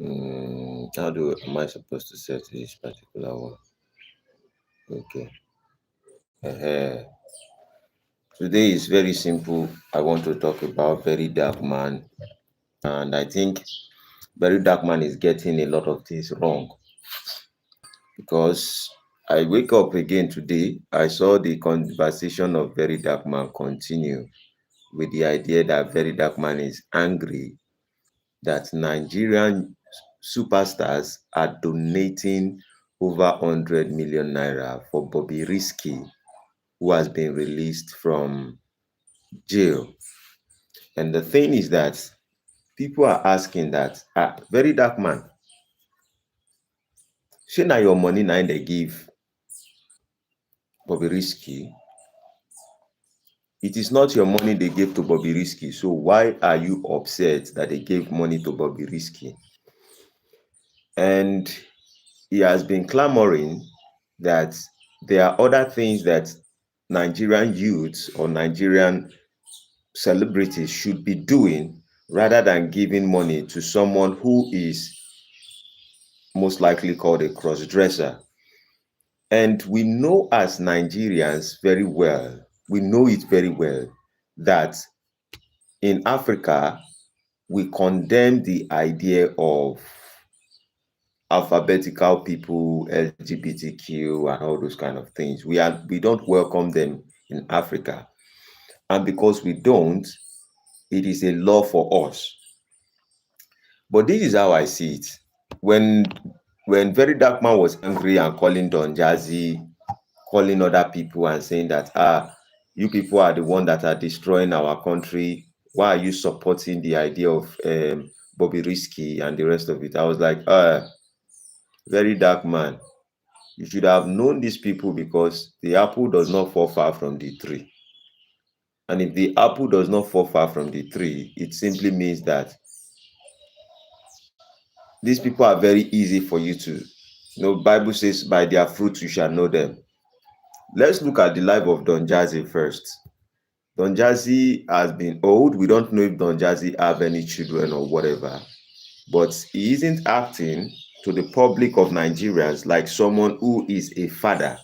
Am I supposed to set this particular one? Okay. uh Today is very simple. I want to talk about Very Dark Man, and I think Very Dark Man is getting a lot of things wrong because I wake up again today. I saw the conversation of Very Dark Man continue with the idea that Very Dark Man is angry that Nigerian superstars are donating over 100 million naira for Bobbyrisky, who has been released from jail. And the thing is that people are asking that, Very Dark Man, shey na your money na im dey give Bobrisky? It is not your money they gave to Bobrisky, so why are you upset that they gave money to Bobrisky? And he has been clamoring that there are other things that Nigerian youths or Nigerian celebrities should be doing rather than giving money to someone who is most likely called a cross-dresser. And we know as Nigerians very well, we know it very well, that in Africa, we condemn the idea of alphabetical people, LGBTQ, and all those kind of things. We don't welcome them in Africa. And because we don't, it is a law for us. But this is how I see it. When Very Dark Man was angry and calling Don Jazzy, calling other people and saying that you people are the one that are destroying our country. Why are you supporting the idea of Bobrisky and the rest of it? I was like, Very Dark Man, you should have known these people because the apple does not fall far from the tree. And if the apple does not fall far from the tree, it simply means that these people are very easy for you to know. Bible says, by their fruits you shall know them. Let's look at the life of Don Jazzy first. Don Jazzy has been old. We don't know if Don Jazzy have any children or whatever, but he isn't acting to the public of Nigerians like someone who is a father.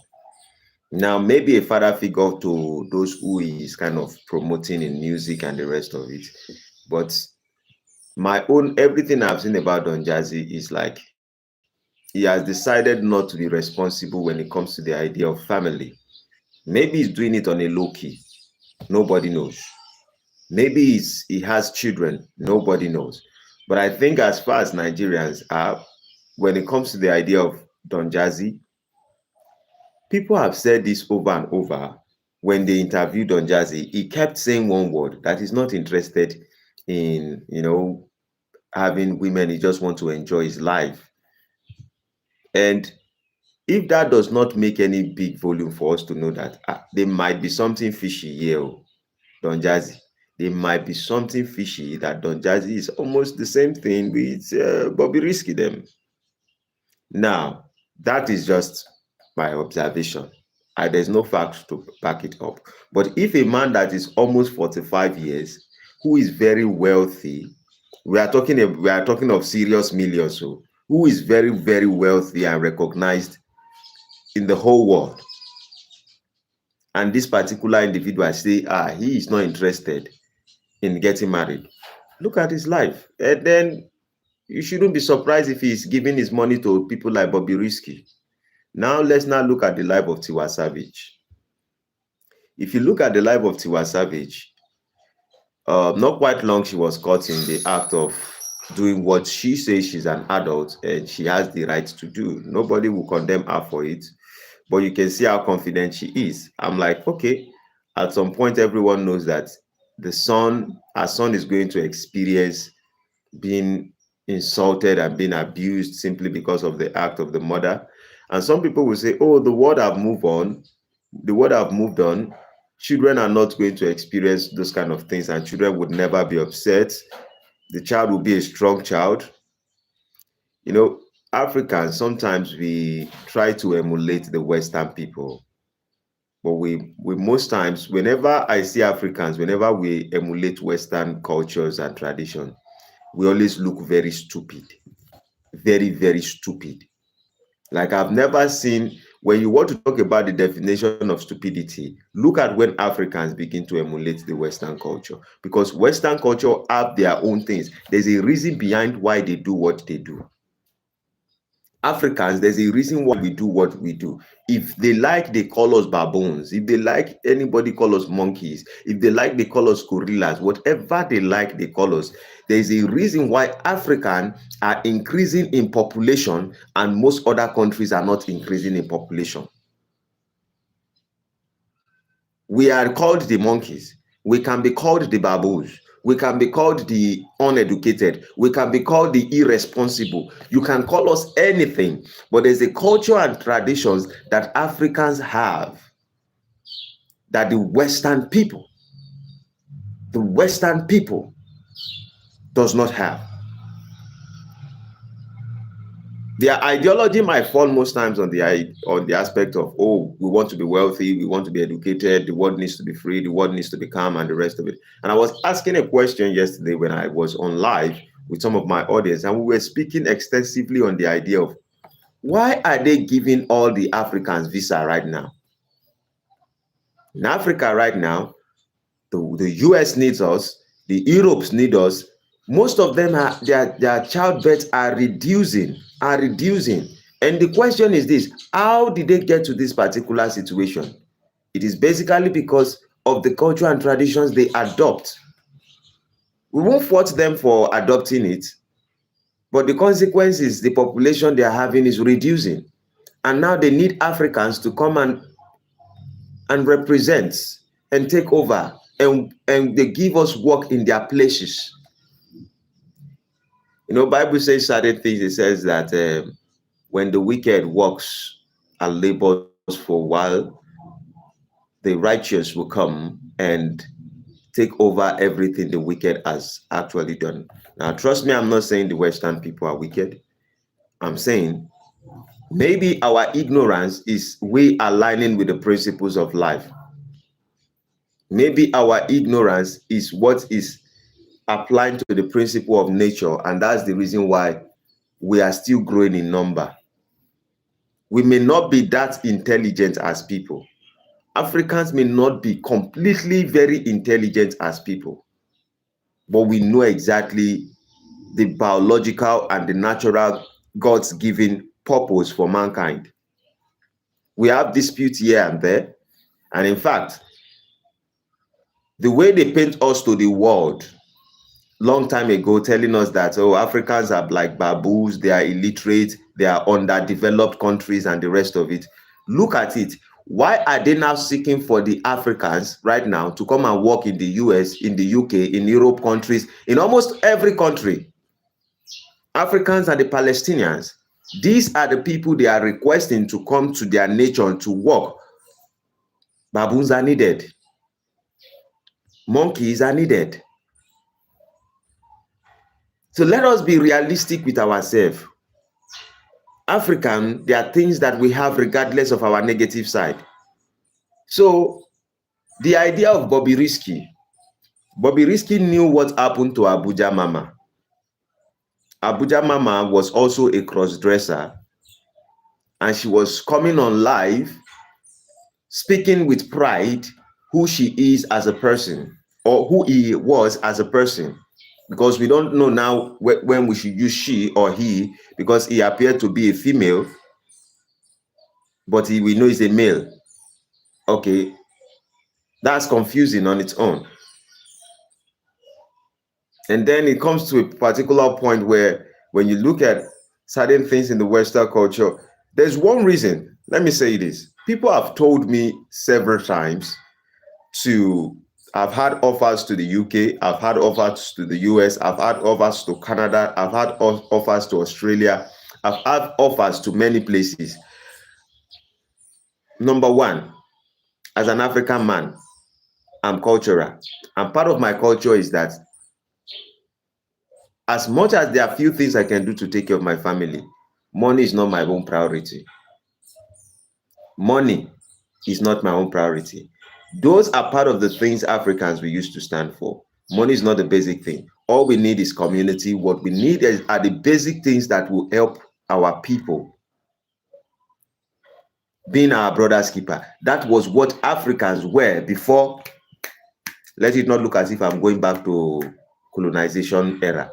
Now, maybe a father figure to those who he is kind of promoting in music and the rest of it. But everything I've seen about Don Jazzy is like he has decided not to be responsible when it comes to the idea of family. Maybe he's doing it on a low key. Nobody knows. Maybe he has children. Nobody knows. But I think as far as Nigerians are, when it comes to the idea of Don Jazzy, people have said this over and over. When they interviewed Don Jazzy, he kept saying one word, that he's not interested in, having women. He just wants to enjoy his life. And if that does not make any big volume for us to know that there might be something fishy here, Don Jazzy, there might be something fishy, that Don Jazzy is almost the same thing with Bobbyrisky them. Now, that is just my observation. There's no facts to back it up. But if a man that is almost 45 years, who is very wealthy, we are talking of serious millions, so who is very, very wealthy and recognized in the whole world, and this particular individual say, he is not interested in getting married. Look at his life. And then you shouldn't be surprised if he's giving his money to people like Bobrisky. Now let's now look at the life of Tiwa Savage. If you look at the life of Tiwa Savage, not quite long she was caught in the act of doing what she says she's an adult and she has the right to do. Nobody will condemn her for it, but you can see how confident she is. I'm like, okay, at some point everyone knows that her son is going to experience being insulted and being abused simply because of the act of the mother. And some people will say, oh, the world have moved on. The world have moved on. Children are not going to experience those kind of things, and children would never be upset. The child will be a strong child. Africans, sometimes we try to emulate the Western people. But we most times, whenever I see Africans, whenever we emulate Western cultures and tradition, we always look very stupid. very, very stupid. Like I've never seen, when you want to talk about the definition of stupidity, look at when Africans begin to emulate the Western culture. Because Western culture have their own things. There's a reason behind why they do what they do. Africans, there's a reason why we do what we do. If they like, they call us baboons. If they like, anybody call us monkeys. If they like, they call us gorillas. Whatever they like, they call us. There's a reason why Africans are increasing in population and most other countries are not increasing in population. We are called the monkeys. We can be called the baboons. We can be called the uneducated. We can be called the irresponsible. You can call us anything, but there's a culture and traditions that Africans have that the Western people does not have. Their ideology might fall most times on the aspect of, oh, we want to be wealthy, we want to be educated, the world needs to be free, the world needs to be calm, and the rest of it. And I was asking a question yesterday when I was on live with some of my audience, and we were speaking extensively on the idea of why are they giving all the Africans visa right now? In Africa right now, the US needs us, the Europes need us. Most of them are their childbirths are reducing. And the question is this: how did they get to this particular situation? It is basically because of the culture and traditions they adopt. We won't fault them for adopting it, but the consequence is the population they are having is reducing, and now they need Africans to come and represent and take over, and they give us work in their places. You know, Bible says certain things. It says that when the wicked works and labors for a while, the righteous will come and take over everything the wicked has actually done. Now, trust me, I'm not saying the Western people are wicked. I'm saying maybe our ignorance is we aligning with the principles of life. Maybe our ignorance is what is applying to the principle of nature, and that's the reason why we are still growing in number. We may not be that intelligent as people. Africans may not be completely very intelligent as people, but we know exactly the biological and the natural God's given purpose for mankind. We have disputes here and there, and in fact, the way they paint us to the world long time ago, telling us that, oh, Africans are like baboons, they are illiterate, they are underdeveloped countries and the rest of it. Look at it. Why are they now seeking for the Africans right now to come and work in the US, in the UK, in Europe countries, in almost every country? Africans and the Palestinians, these are the people they are requesting to come to their nation to work. Baboons are needed. Monkeys are needed. So let us be realistic with ourselves. African, there are things that we have regardless of our negative side. So the idea of Bobbyrisky knew what happened to Abuja Mama. Abuja Mama was also a cross-dresser, and she was coming on live, speaking with pride who she is as a person, or who he was as a person. Because we don't know now when we should use she or he, because he appeared to be a female, but we know he's a male. Okay, that's confusing on its own. And then it comes to a particular point where when you look at certain things in the Western culture, there's one reason. Let me say this. People have told me several times I've had offers to the UK, I've had offers to the US, I've had offers to Canada, I've had offers to Australia, I've had offers to many places. Number one, as an African man, I'm cultural. And part of my culture is that as much as there are few things I can do to take care of my family, money is not my own priority. Money is not my own priority. Those are part of the things Africans we used to stand for. Money is not the basic thing. All we need is community. What we need are the basic things that will help our people. Being our brother's keeper. That was what Africans were before. Let it not look as if I'm going back to colonization era.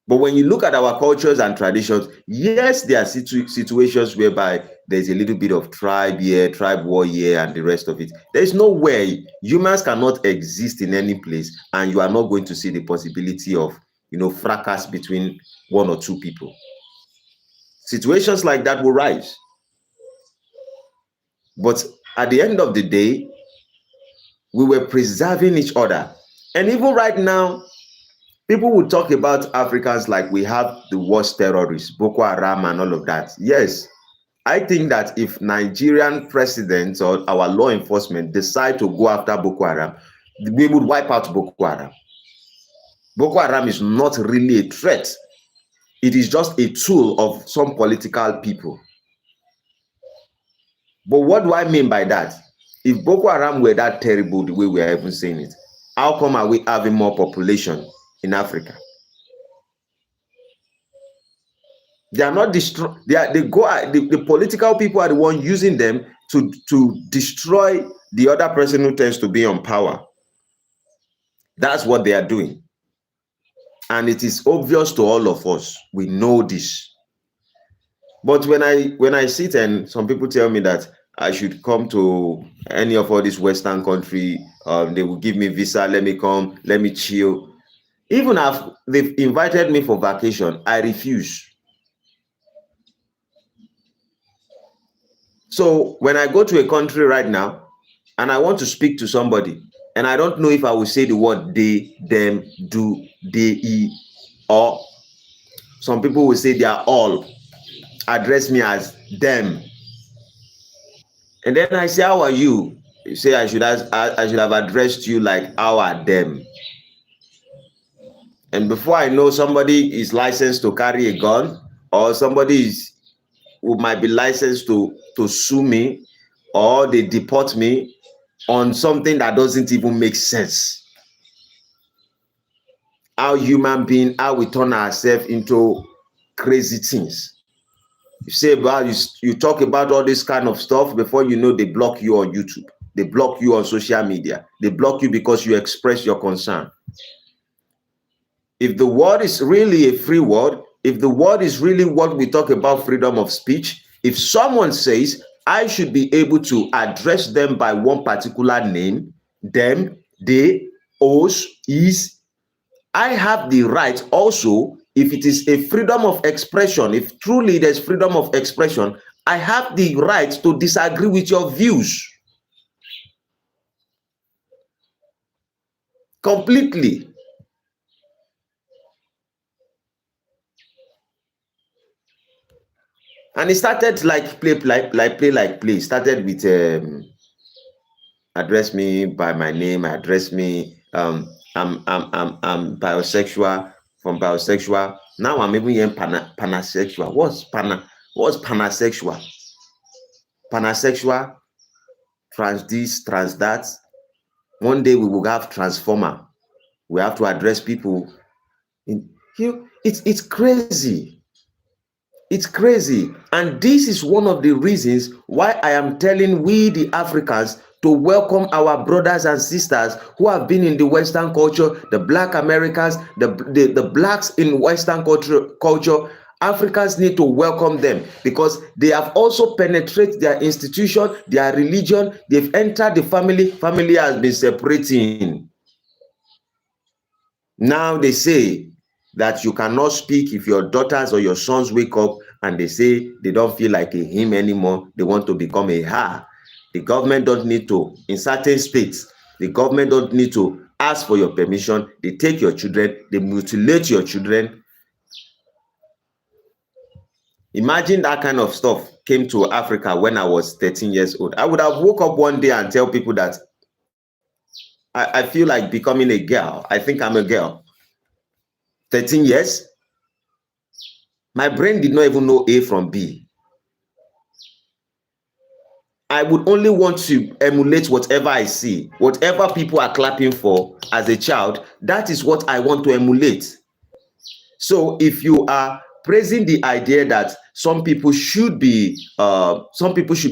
But when you look at our cultures and traditions, yes, there are situations whereby there's a little bit of tribe here, tribe war here, and the rest of it. There's no way humans cannot exist in any place, and you are not going to see the possibility of, fracas between one or two people. Situations like that will rise. But at the end of the day, we were preserving each other. And even right now, people will talk about Africans like we have the worst terrorists, Boko Haram and all of that. Yes, I think that if Nigerian presidents or our law enforcement decide to go after Boko Haram, we would wipe out Boko Haram. Boko Haram is not really a threat. It is just a tool of some political people. But what do I mean by that? If Boko Haram were that terrible the way we are even saying it, how come are we having more population in Africa? They are not destroy. The political people are the one using them to destroy the other person who tends to be on power. That's what they are doing, and it is obvious to all of us. We know this. But when I sit and some people tell me that I should come to any of all these Western country, they will give me visa. Let me come. Let me chill. Even if they've invited me for vacation, I refuse. So when I go to a country right now and I want to speak to somebody and I don't know if I will say the word they, them, do, they, he, or some people will say they are all, address me as them. And then I say, how are you? You say I should have addressed you like how are them. And before I know, somebody is licensed to carry a gun, or somebody who might be licensed to sue me, or they deport me on something that doesn't even make sense. How human being, how we turn ourselves into crazy things. You say about you talk about all this kind of stuff, before you know, they block you on YouTube, they block you on social media, they block you because you express your concern. If the world is really a free world, if the world is really what we talk about, freedom of speech, if someone says I should be able to address them by one particular name, them, they, us, is, I have the right also, if it is a freedom of expression, if truly there's freedom of expression, I have the right to disagree with your views. Completely. And it started like play. Started with address me by my name, address me, I'm bisexual, from bisexual. Now I'm even hearing pansexual. What's pansexual? Pansexual, trans this, trans that. One day we will have transformer. We have to address people. It's crazy. It's crazy. And this is one of the reasons why I am telling we the Africans to welcome our brothers and sisters who have been in the Western culture, the Black Americans, the blacks in Western culture. Africans need to welcome them because they have also penetrated their institution, their religion. They've entered the family. Family has been separating. Now they say that you cannot speak if your daughters or your sons wake up and they say they don't feel like a him anymore, they want to become a her. The government don't need to, in certain states, the government don't need to ask for your permission. They take your children, they mutilate your children. Imagine that kind of stuff came to Africa when I was 13 years old. I would have woke up one day and tell people that I feel like becoming a girl. I think I'm a girl. 13 years? My brain did not even know A from B. I would only want to emulate whatever I see, whatever people are clapping for as a child. That is what I want to emulate. So if you are praising the idea that some people should be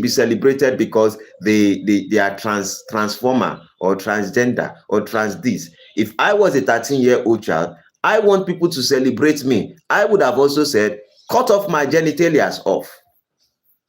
celebrated because they are transformer or transgender or trans this. If I was a 13-year-old child, I want people to celebrate me. I would have also said, cut off my genitalia off.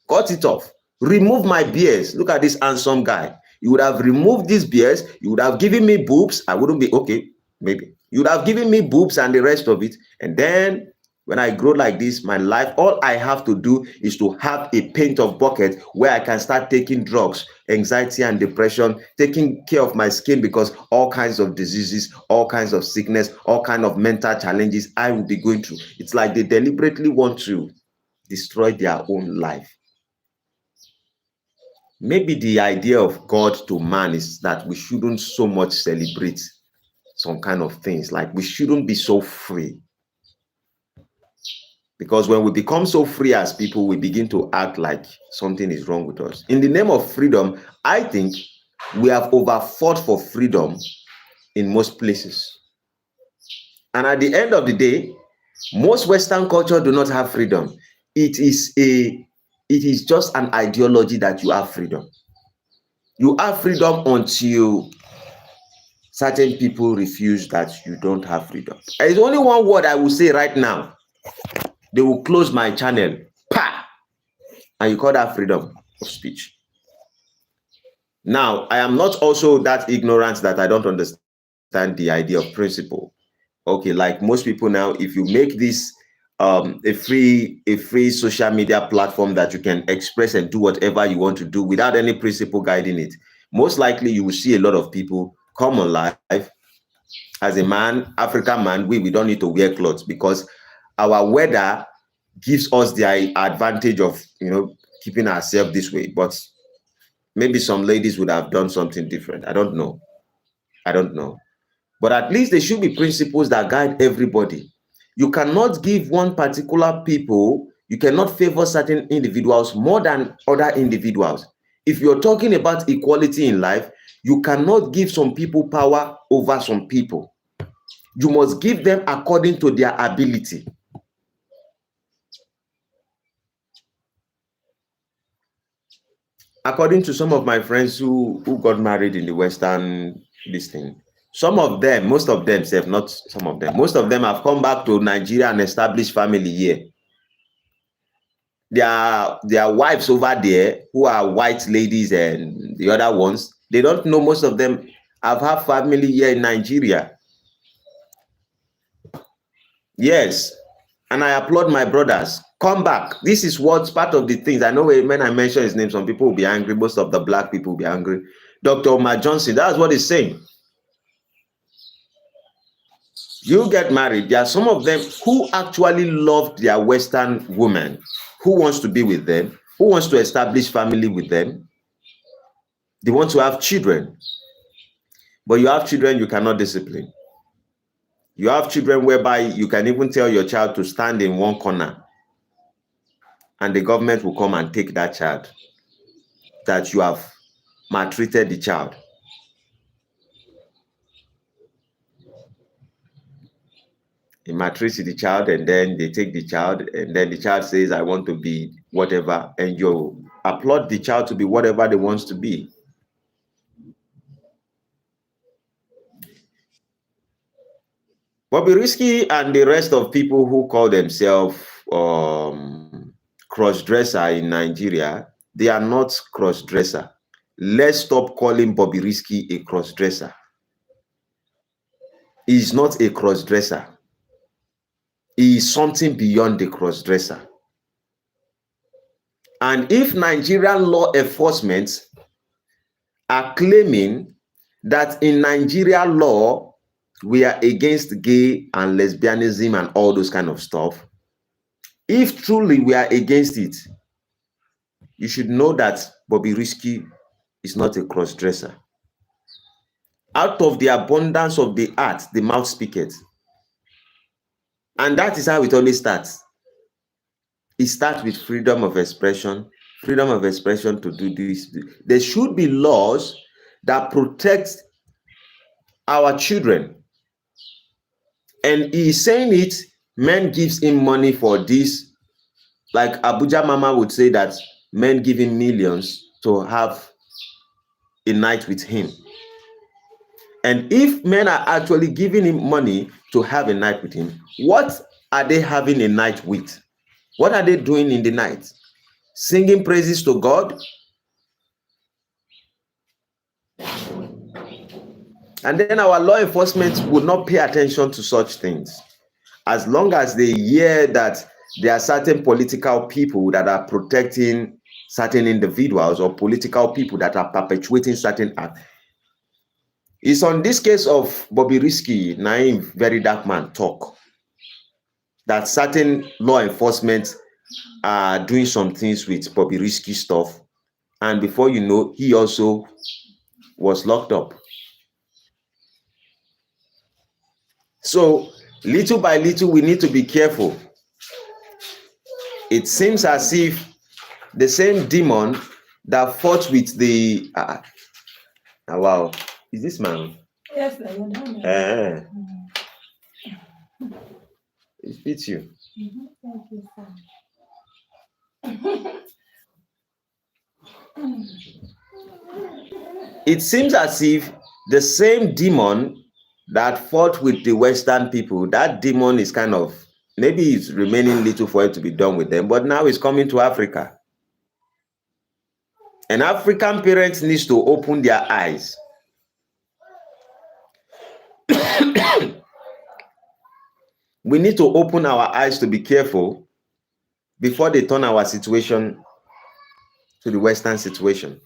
Cut it off. Remove my beards. Look at this handsome guy. You would have removed these beards. You would have given me boobs. I wouldn't be okay. Maybe you would have given me boobs and the rest of it. And then when I grow like this, my life, all I have to do is to have a paint of bucket where I can start taking drugs, anxiety and depression, taking care of my skin, because all kinds of diseases, all kinds of sickness, all kinds of mental challenges I will be going through. It's like they deliberately want to destroy their own life. Maybe the idea of God to man is that we shouldn't so much celebrate some kind of things. Like we shouldn't be so free. Because when we become so free as people, we begin to act like something is wrong with us. In the name of freedom, I think we have overfought for freedom in most places. And at the end of the day, most Western culture do not have freedom. It is just an ideology that you have freedom. You have freedom until certain people refuse that you don't have freedom. There's only one word I will say right now. They will close my channel. Pa! And you call that freedom of speech. Now, I am not also that ignorant that I don't understand the idea of principle. Okay, like most people now, if you make this a free social media platform that you can express and do whatever you want to do without any principle guiding it, most likely you will see a lot of people come on live. As a man, African man, we don't need to wear clothes because our weather gives us the advantage of keeping ourselves this way. But maybe some ladies would have done something different. I don't know. But at least there should be principles that guide everybody. You cannot give one particular people, you cannot favor certain individuals more than other individuals. If you're talking about equality in life, you cannot give some people power over some people. You must give them according to their ability. According to some of my friends who got married in the Western this thing, some of them, most of them have come back to Nigeria and established family here. Their wives over there, who are white ladies and the other ones, they don't know, most of them have had family here in Nigeria. Yes, and I applaud my brothers. Come back. This is what's part of the things. I know when I mention his name, some people will be angry. Most of the black people will be angry. Dr. Omar Johnson, that's what he's saying. You get married. There are some of them who actually love their Western woman, who wants to be with them, who wants to establish family with them. They want to have children. But you have children you cannot discipline. You have children whereby you can even tell your child to stand in one corner and the government will come and take that child, that you have maltreated the child. They maltreat the child and then they take the child and then the child says, I want to be whatever, and you applaud the child to be whatever they want to be. Bobrisky and the rest of people who call themselves cross-dresser in Nigeria, they are not cross-dresser. Let's stop calling Bobrisky a cross-dresser. He is not a cross-dresser. He is something beyond the cross-dresser. And if Nigerian law enforcement are claiming that in Nigeria law, we are against gay and lesbianism and all those kind of stuff, if truly we are against it, you should know that Bobrisky is not a cross-dresser. Out of the abundance of the heart, the mouth speaketh. And that is how it always starts. It starts with freedom of expression, freedom of expression to do this. There should be laws that protect our children. And he's saying it, men gives him money for this. Like Abuja Mama would say that men give him millions to have a night with him. And if men are actually giving him money to have a night with him, what are they having a night with? What are they doing in the night? Singing praises to God? And then our law enforcement would not pay attention to such things. As long as they hear that there are certain political people that are protecting certain individuals or political people that are perpetuating certain acts. It's on this case of Bobbyrisky, Verydarkman talk that certain law enforcement are doing some things with Bobbyrisky stuff. And before you know, he also was locked up. So little by little, we need to be careful. It seems as if the same demon that fought with the wow, is this man? Yes, It fits you. Thank you, It seems as if the same demon that fought with the Western people, that demon is kind of, maybe it's remaining little for it to be done with them, but now it's coming to Africa. And African parents need to open their eyes. We need to open our eyes to be careful before they turn our situation to the Western situation.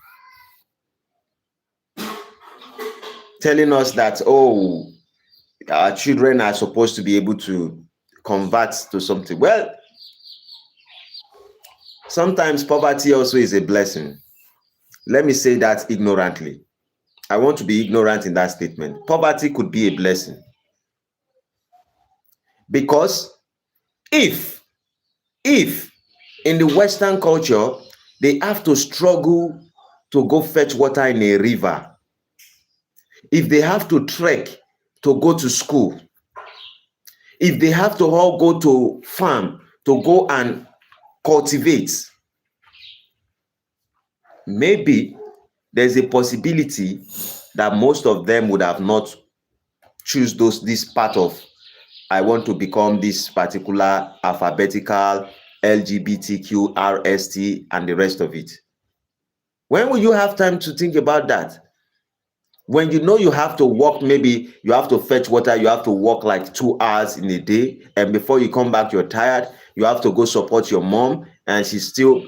Telling us that, oh, our children are supposed to be able to convert to something. Well, sometimes poverty also is a blessing. Let me say that ignorantly. I want to be ignorant in that statement. Poverty could be a blessing. Because if in the Western culture, they have to struggle to go fetch water in a river, if they have to trek to go to school, if they have to all go to farm to go and cultivate, maybe there's a possibility that most of them would have not choose this part of, I want to become this particular alphabetical LGBTQ, RST, and the rest of it. When will you have time to think about that? When you know you have to walk, maybe you have to fetch water, you have to walk like 2 hours in a day, and before you come back, you're tired, you have to go support your mom, and she's still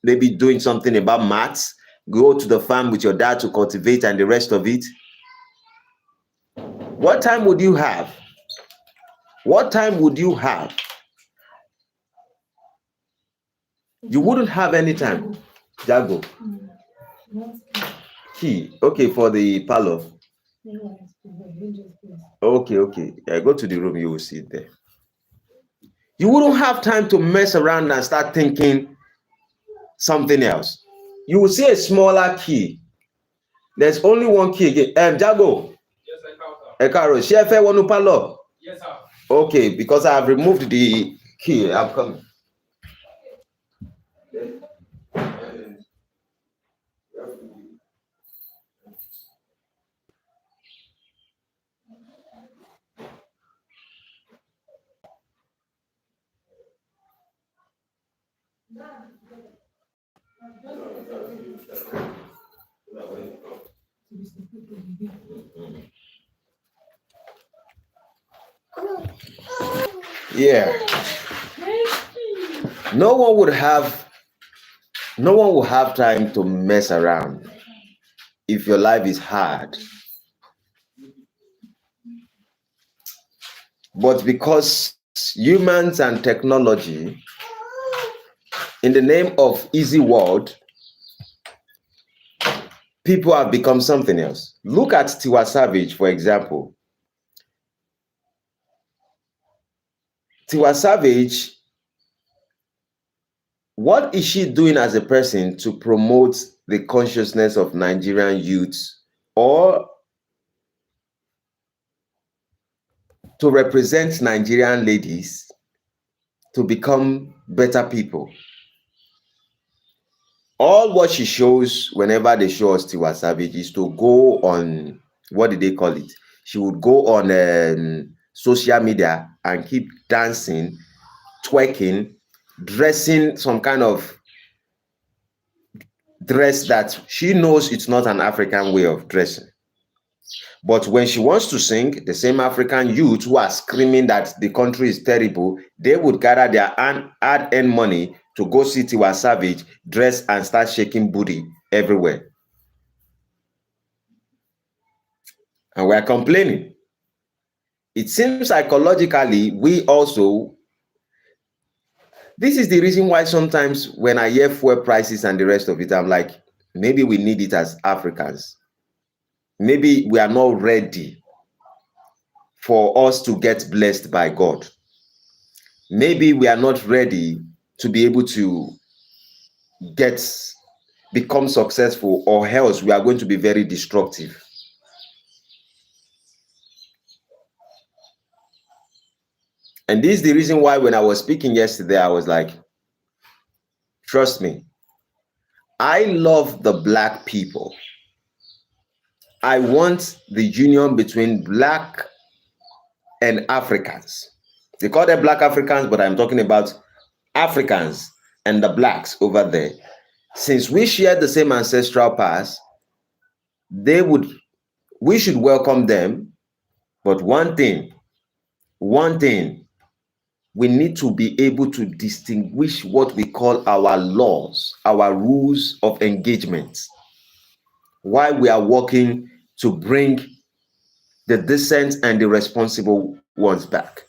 maybe doing something about maths, go to the farm with your dad to cultivate and the rest of it. What time would you have? What time would you have? You wouldn't have any time. Jago. Key. Okay, for the parlor. Okay. Yeah, go to the room, you will see it there. You wouldn't have time to mess around and start thinking something else. You will see a smaller key. There's only one key again. Jago. Yes, sir. Ekaro, chef, one parlor. Yes, sir. Okay, because I have removed the key. I'm coming. Yeah. No one will have time to mess around if your life is hard. But because humans and technology, in the name of easy world, people have become something else. Look at Tiwa Savage, for example. Tiwa Savage what is she doing as a person to promote the consciousness of Nigerian youths or to represent Nigerian ladies to become better people? All what she shows whenever they show us Tiwa Savage is to go on, what did they call it? She would go on social media and keep dancing, twerking, dressing some kind of dress that she knows it's not an African way of dressing. But when she wants to sing, the same African youth who are screaming that the country is terrible, they would gather their hard-earned money to go see Tiwa Savage, dress and start shaking booty everywhere. And we're complaining. It seems psychologically, we also, this is the reason why sometimes when I hear fuel prices and the rest of it, I'm like, maybe we need it as Africans. Maybe we are not ready for us to get blessed by God. Maybe we are not ready to be able to become successful, or else we are going to be very destructive. And this is the reason why when I was speaking yesterday, I was like, trust me, I love the black people. I want the union between black and Africans. They call them black Africans, but I'm talking about Africans and the blacks over there. Since we share the same ancestral past, we should welcome them. But one thing, we need to be able to distinguish what we call our laws, our rules of engagement, while we are working to bring the decent and the responsible ones back.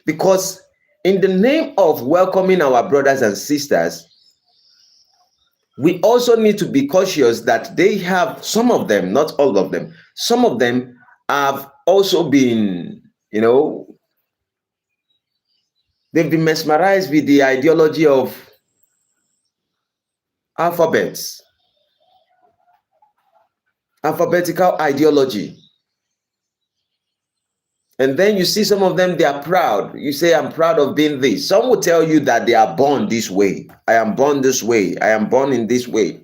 Because in the name of welcoming our brothers and sisters, we also need to be cautious that they have, some of them, not all of them, some of them have also been, they've been mesmerized with the ideology of alphabetical ideology. And then you see some of them, they are proud. You say, I'm proud of being this. Some will tell you that they are born this way. I am born this way. I am born in this way.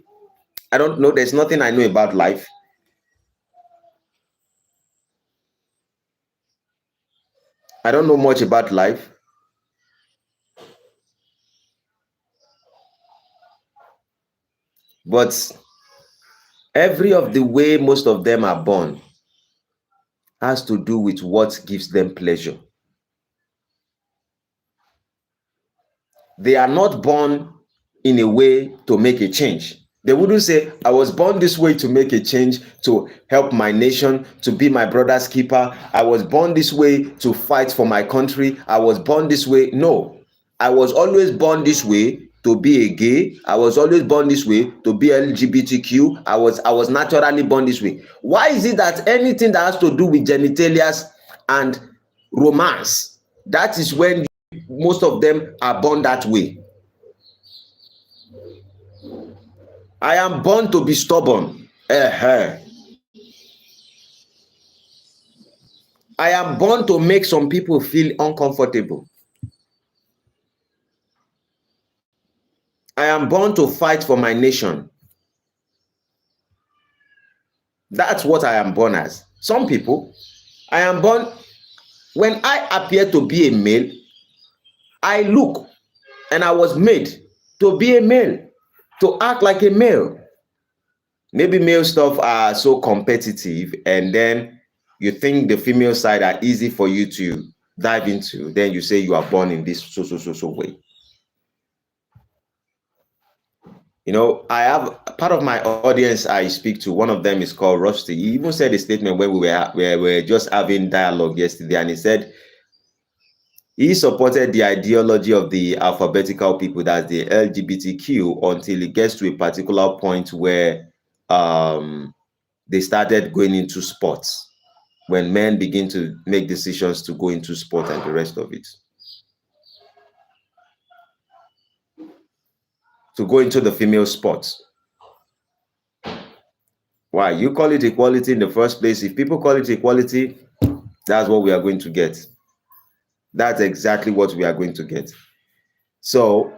I don't know. There's nothing I know about life. I don't know much about life. But every of the way most of them are born has to do with what gives them pleasure. They are not born in a way to make a change. They wouldn't say, I was born this way to make a change, to help my nation, to be my brother's keeper. I was born this way to fight for my country. I was born this way. No, I was always born this way to be a gay. I was always born this way to be LGBTQ. I was naturally born this way. Why is it that anything that has to do with genitalia and romance, that is when most of them are born that way? I am born to be stubborn. I am born to make some people feel uncomfortable. I am born to fight for my nation. That's what I am born as. Some people, I am born, when I appear to be a male, I look and I was made to be a male, to act like a male. Maybe male stuff are so competitive, and then you think the female side are easy for you to dive into, then you say you are born in this so way. I have part of my audience I speak to. One of them is called Rusty. He even said a statement when we were just having dialogue yesterday, and he said he supported the ideology of the alphabetical people, that's the LGBTQ, until it gets to a particular point where they started going into sports, when men begin to make decisions to go into sport and the rest of it. to go into the female sports. Why? You call it equality in the first place. If people call it equality, that's what we are going to get. That's exactly what we are going to get. So,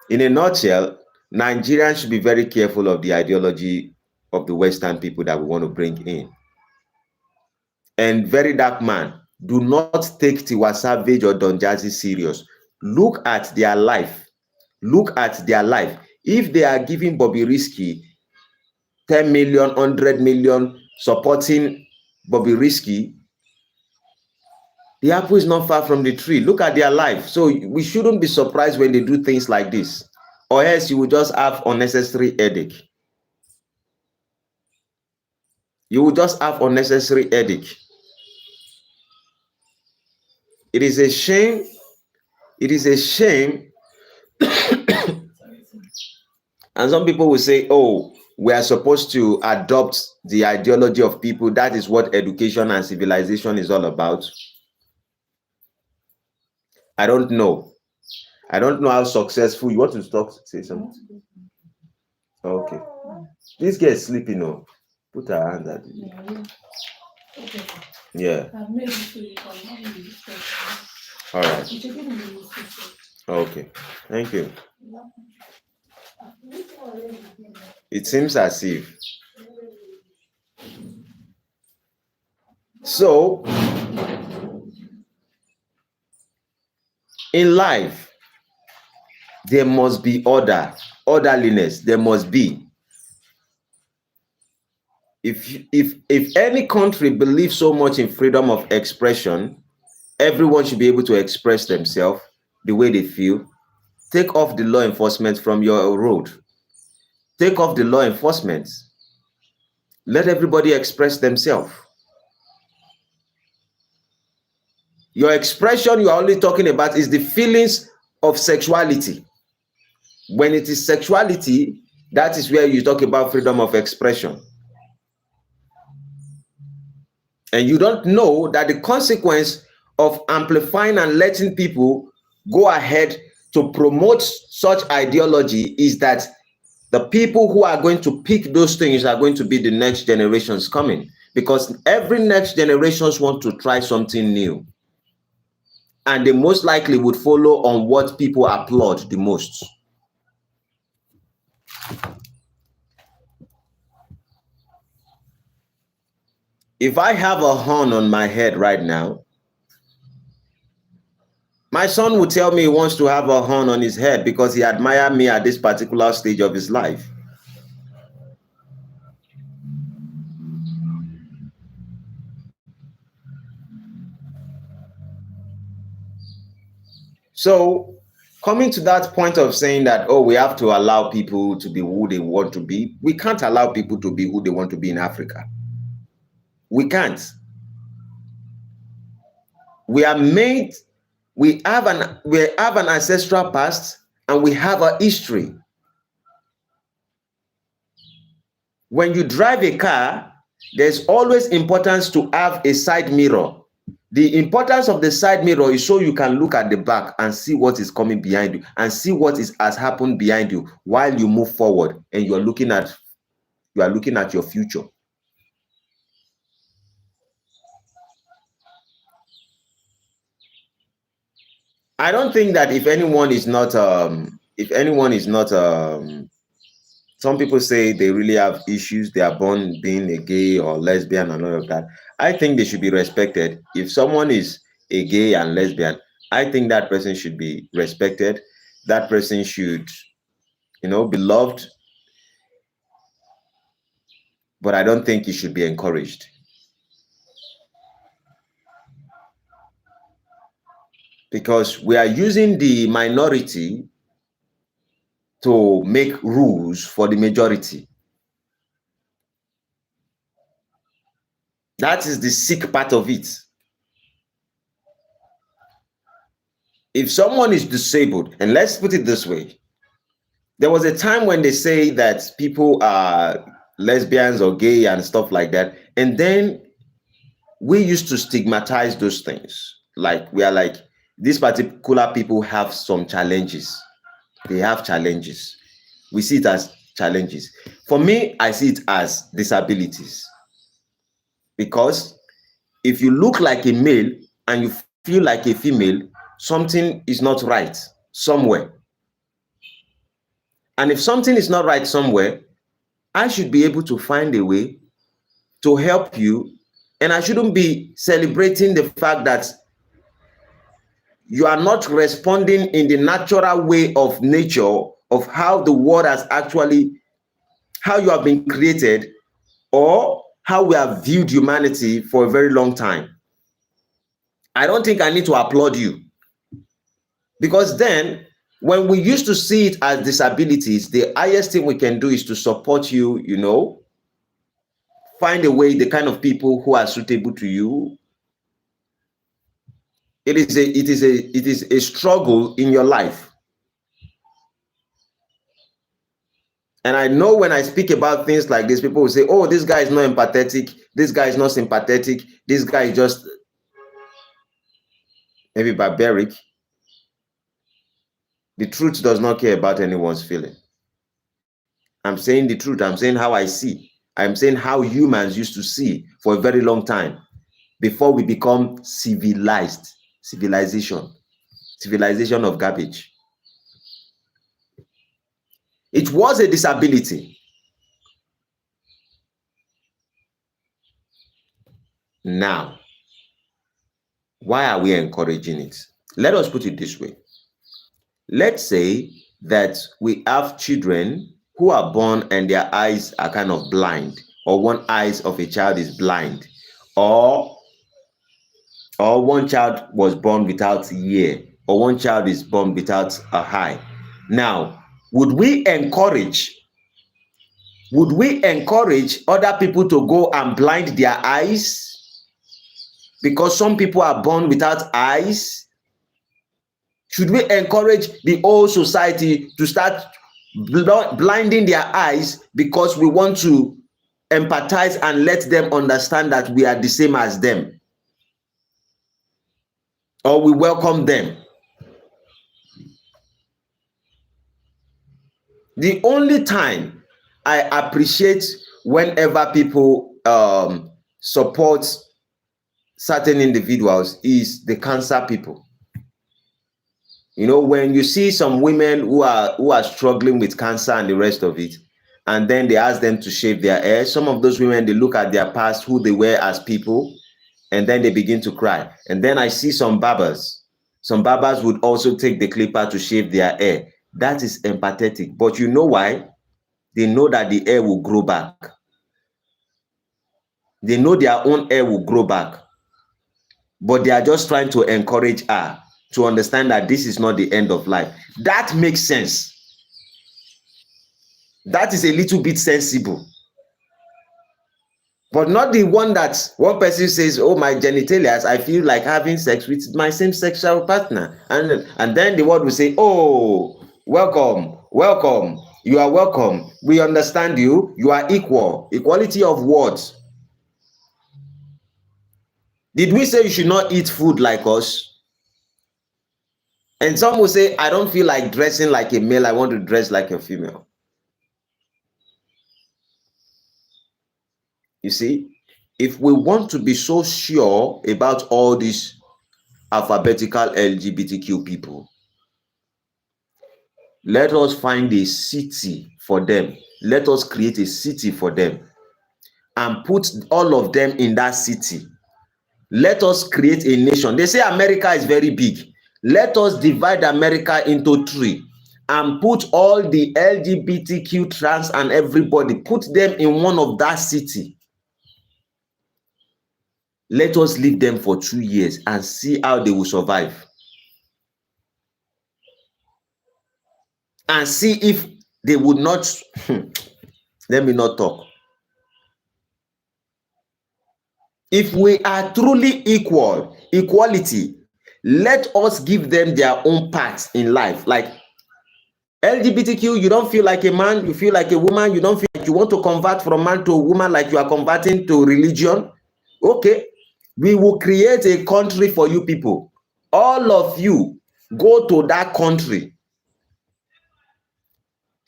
in a nutshell, Nigerians should be very careful of the ideology of the Western people that we want to bring in. And Verydarkman, do not take Tiwa Savage or Don Jazzy serious. Look at their life. Look at their life. If they are giving Bobbyrisky 10 million, 100 million, supporting Bobbyrisky, the apple is not far from the tree. Look at their life. So we shouldn't be surprised when they do things like this, or else you will just have unnecessary headache. You will just have unnecessary headache. It is a shame. It is a shame. And some people will say, oh, we are supposed to adopt the ideology of people. That is what education and civilization is all about. I don't know. I don't know how successful. You want to talk? Say something. Okay. This girl is sleeping. Oh, put her hand at it. Yeah. All right. Okay. Thank you. It seems as if. So, in life, there must be order, orderliness. There must be. If any country believes so much in freedom of expression, everyone should be able to express themselves the way they feel. Take off the law enforcement from your road. Take off the law enforcement. Let everybody express themselves. Your expression you are only talking about is the feelings of sexuality. When it is sexuality, that is where you talk about freedom of expression. And you don't know that the consequence of amplifying and letting people go ahead to promote such ideology is that the people who are going to pick those things are going to be the next generations coming, because every next generations want to try something new. And they most likely would follow on what people applaud the most. If I have a horn on my head right now, my son would tell me he wants to have a horn on his head because he admires me at this particular stage of his life. So, coming to that point of saying that, oh, we have to allow people to be who they want to be, we can't allow people to be who they want to be in Africa. We can't. We are made, we have an ancestral past and we have a history. When you drive a car, there's always importance to have a side mirror. The importance of the side mirror is so you can look at the back and see what is coming behind you and see what has happened behind you while you move forward, and you are looking at your future. I don't think that if anyone is not some people say they really have issues, they are born being a gay or lesbian and all of that. I think they should be respected. If someone is a gay and lesbian, I think that person should be respected. That person should, be loved. But I don't think he should be encouraged. Because we are using the minority to make rules for the majority. That is the sick part of it. If someone is disabled, and let's put it this way, there was a time when they say that people are lesbians or gay and stuff like that, and then we used to stigmatize those things. Like, we are like, these particular people have some challenges. They have challenges. we see it as challenges. For me, I see it as disabilities. Because if you look like a male and you feel like a female, something is not right somewhere. And if something is not right somewhere, I should be able to find a way to help you. And I shouldn't be celebrating the fact that you are not responding in the natural way of nature, of how the world has actually, how you have been created, or how we have viewed humanity for a very long time. I don't think I need to applaud you. Because then, when we used to see it as disabilities, the highest thing we can do is to support you, you know, find a way, the kind of people who are suitable to you. It is a struggle in your life. And I know when I speak about things like this, people will say, oh, this guy is not empathetic, this guy is not sympathetic, this guy is just maybe barbaric. The truth does not care about anyone's feeling. I'm saying the truth. I'm saying how I see. I'm saying how humans used to see for a very long time before we become civilized. Civilization of garbage. It was a disability. Now, why are we encouraging it? Let us put it this way. Let's say that we have children who are born and their eyes are kind of blind, or one eye of a child is blind, or one child was born without ear, or one child is born without a eye. Now, would we encourage other people to go and blind their eyes because some people are born without eyes? Should we encourage the whole society to start blinding their eyes because we want to empathize and let them understand that we are the same as them? Or we welcome them? The only time I appreciate whenever people support certain individuals is the cancer people. You know, when you see some women who are struggling with cancer and the rest of it, and then they ask them to shave their hair, some of those women, they look at their past, who they were as people, and then they begin to cry. And then I see some barbers would also take the clipper to shave their hair. That is empathetic. But you know why? They know that the hair will grow back. They know their own hair will grow back. But they are just trying to encourage her to understand that this is not the end of life. That makes sense. That is a little bit sensible. But not the one that one person says, oh, my genitalias, I feel like having sex with my same sexual partner. And then the world will say, oh, welcome, you are welcome. We understand you. You are equal. Equality of what? Did we say you should not eat food like us? And some will say, I don't feel like dressing like a male. I want to dress like a female. You see, if we want to be so sure about all these alphabetical LGBTQ people, let us find a city for them. Let us create a city for them and put all of them in that city. Let us create a nation. They say America is very big. Let us divide America into 3 and put all the LGBTQ, trans, and everybody, put them in one of that city. Let us leave them for 2 years and see how they will survive. And see if they would not, let me not talk. If we are truly equality, let us give them their own path in life. Like LGBTQ, you don't feel like a man, you feel like a woman, you don't feel like you want to convert from man to a woman like you are converting to religion. Okay, we will create a country for you people. All of you go to that country.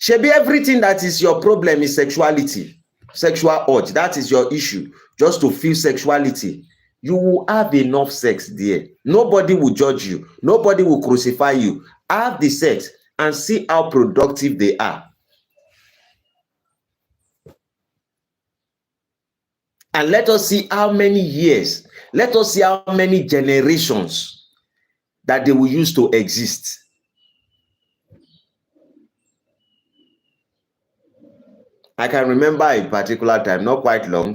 Shebi, everything that is your problem is sexuality, sexual urge. That is your issue, just to feel sexuality. You will have enough sex there. Nobody will judge you. Nobody will crucify you. Have the sex and see how productive they are. And let us see how many years, let us see how many generations that they will use to exist. I can remember a particular time, not quite long,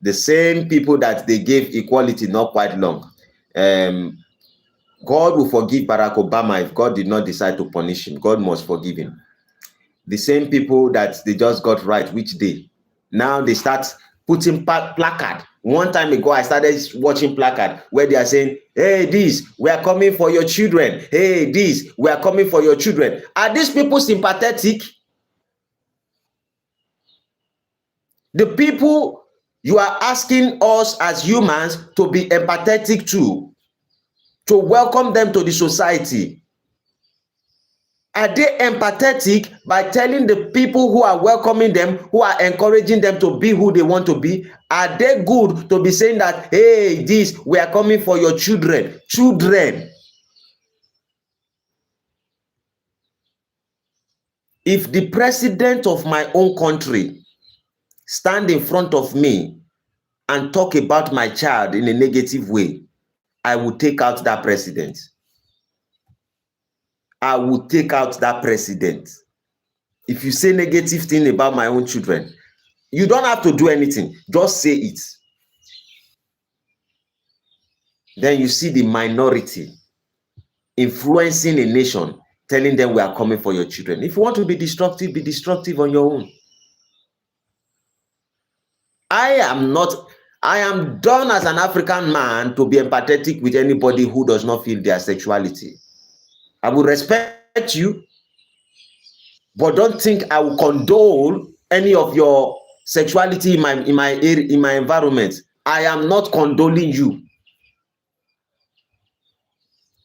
the same people that they gave equality not quite long. God will forgive Barack Obama if God did not decide to punish him. God must forgive him. The same people that they just got right which day, now they start putting placard. One time ago, I started watching placard where they are saying, hey, this, we are coming for your children. Hey, this, we are coming for your children. Are these people sympathetic? The people you are asking us as humans to be empathetic to welcome them to the society. Are they empathetic by telling the people who are welcoming them, who are encouraging them to be who they want to be? Are they good to be saying that, hey, this, we are coming for your children? Children. If the president of my own country stand in front of me and talk about my child in a negative way, I will take out that president. I will take out that president. If you say negative thing about my own children, you don't have to do anything, just say it. Then you see the minority influencing a nation, telling them we are coming for your children. If you want to be destructive on your own. I am done as an African man to be empathetic with anybody who does not feel their sexuality. I will respect you, but don't think I will condone any of your sexuality in my environment. I am not condoning you.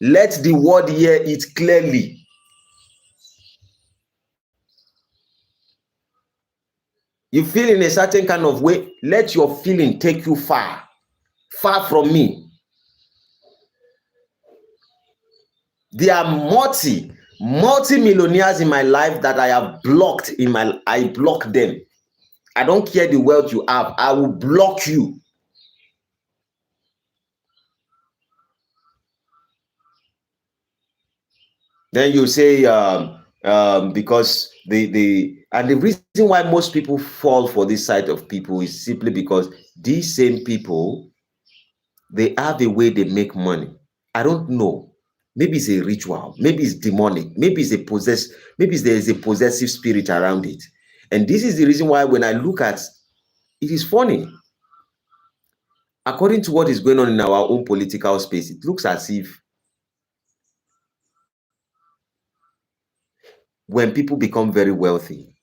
Let the world hear it clearly. You feel in a certain kind of way, let your feeling take you far from me. There are multi-millionaires in my life that I have blocked I block them. I don't care the wealth you have, I will block you. Then you say because the reason why most people fall for this side of people is simply because these same people, they have a way they make money. I don't know. Maybe it's a ritual, maybe it's demonic, maybe there is a possessive spirit around it. And this is the reason why when I look at it, is funny. According to what is going on in our own political space, it looks as if when people become very wealthy,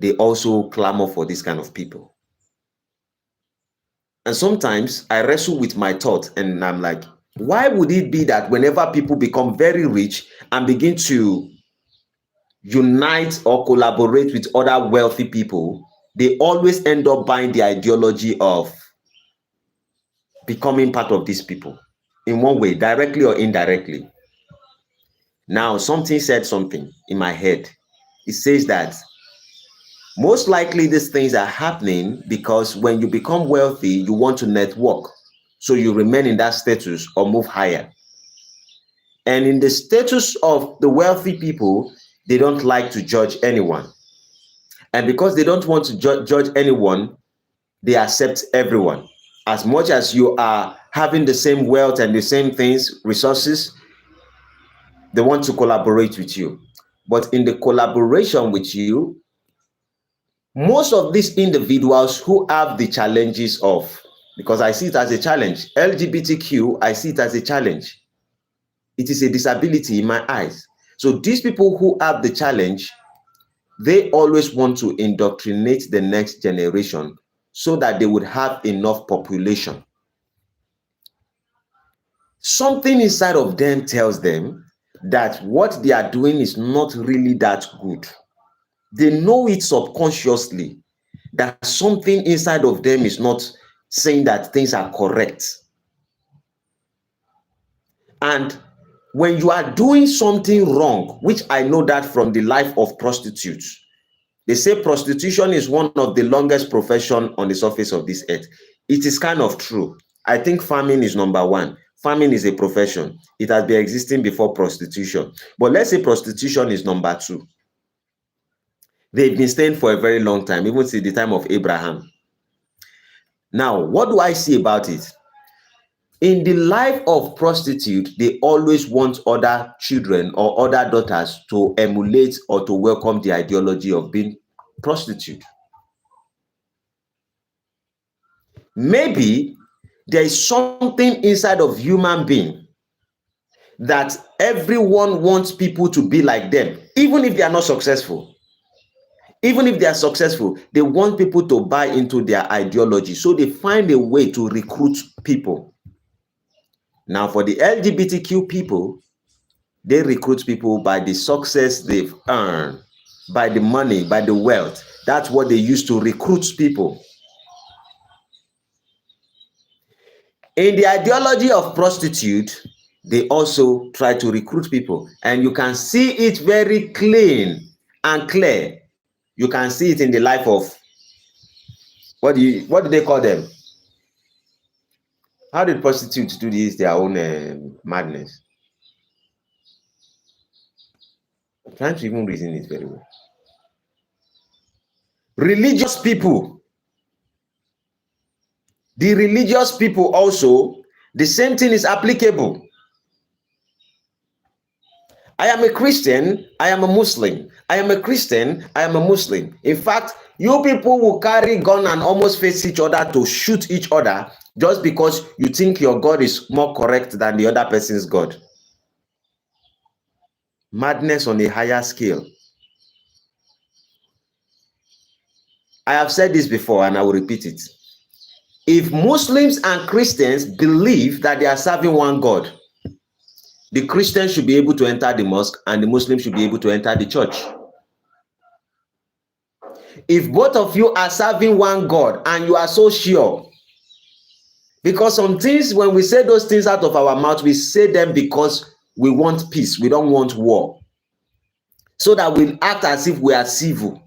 they also clamor for this kind of people. And sometimes I wrestle with my thought and I'm like, why would it be that whenever people become very rich and begin to unite or collaborate with other wealthy people, they always end up buying the ideology of becoming part of these people in one way, directly or indirectly? Now, something said something in my head. It says that most likely these things are happening because when you become wealthy, you want to network. So you remain in that status or move higher. And in the status of the wealthy people, they don't like to judge anyone. And because they don't want to judge anyone, they accept everyone. As much as you are having the same wealth and the same things, resources, they want to collaborate with you. But in the collaboration with you, most of these individuals who have the challenges of, because I see it as a challenge, LGBTQ, I see it as a challenge. It is a disability in my eyes. So these people who have the challenge, they always want to indoctrinate the next generation so that they would have enough population. Something inside of them tells them that what they are doing is not really that good. They know it subconsciously that something inside of them is not saying that things are correct. And when you are doing something wrong, which I know that from the life of prostitutes, they say prostitution is one of the longest profession on the surface of this earth. It is kind of true. I think farming is number one. Farming is a profession. It has been existing before prostitution. But let's say prostitution is number two. They've been staying for a very long time, even since the time of Abraham. Now, what do I see about it? In the life of prostitute, they always want other children or other daughters to emulate or to welcome the ideology of being prostitute. Maybe there is something inside of human being that everyone wants people to be like them, even if they are not successful. Even if they are successful, they want people to buy into their ideology. So they find a way to recruit people. Now, for the LGBTQ people, they recruit people by the success they've earned, by the money, by the wealth. That's what they use to recruit people. In the ideology of prostitute, they also try to recruit people. And you can see it very clean and clear. You can see it in the life of, what do they call them? How did prostitutes do this, their own madness? I'm trying to even reason it very well. Religious people. The religious people also, the same thing is applicable. I am a Christian, I am a Muslim. I am a Christian, I am a Muslim. In fact, you people will carry gun and almost face each other to shoot each other just because you think your God is more correct than the other person's God. Madness on a higher scale. I have said this before and I will repeat it. If Muslims and Christians believe that they are serving one God, the Christians should be able to enter the mosque and the Muslims should be able to enter the church. If both of you are serving one God and you are so sure, because some things, when we say those things out of our mouth, we say them because we want peace, we don't want war, so that we act as if we are civil.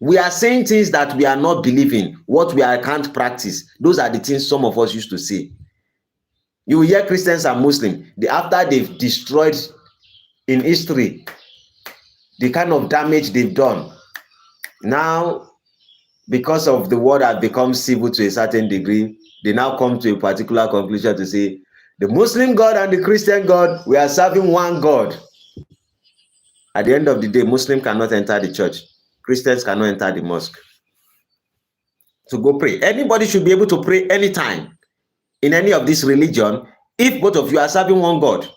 We are saying things that we are not believing, what we can't practice. Those are the things some of us used to say. You will hear Christians and Muslims, after they've destroyed in history the kind of damage they've done, now because of the world has become civil to a certain degree, they now come to a particular conclusion to say, the Muslim God and the Christian God, we are serving one God. At the end of the day, Muslims cannot enter the church. Christians cannot enter the mosque to go pray. Anybody should be able to pray anytime in any of this religion if both of you are serving one God.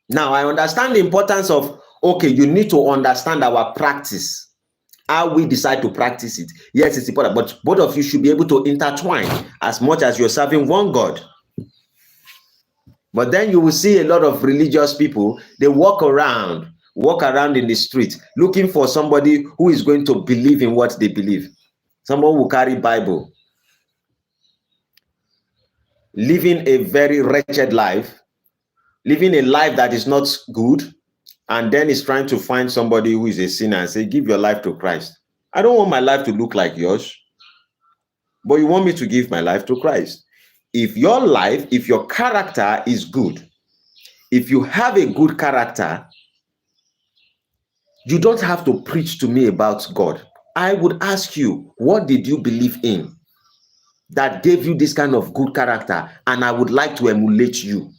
Now, I understand the importance of, okay, you need to understand our practice, how we decide to practice it. Yes, it's important, but both of you should be able to intertwine as much as you're serving one God. But then you will see a lot of religious people, they walk around in the street looking for somebody who is going to believe in what they believe. Someone will carry Bible, living a very wretched life, living a life that is not good, and then is trying to find somebody who is a sinner and say, give your life to Christ. I don't want my life to look like yours, but you want me to give my life to Christ. If your life, if your character is good, if you have a good character, you don't have to preach to me about God. I would ask you, what did you believe in that gave you this kind of good character? And I would like to emulate you.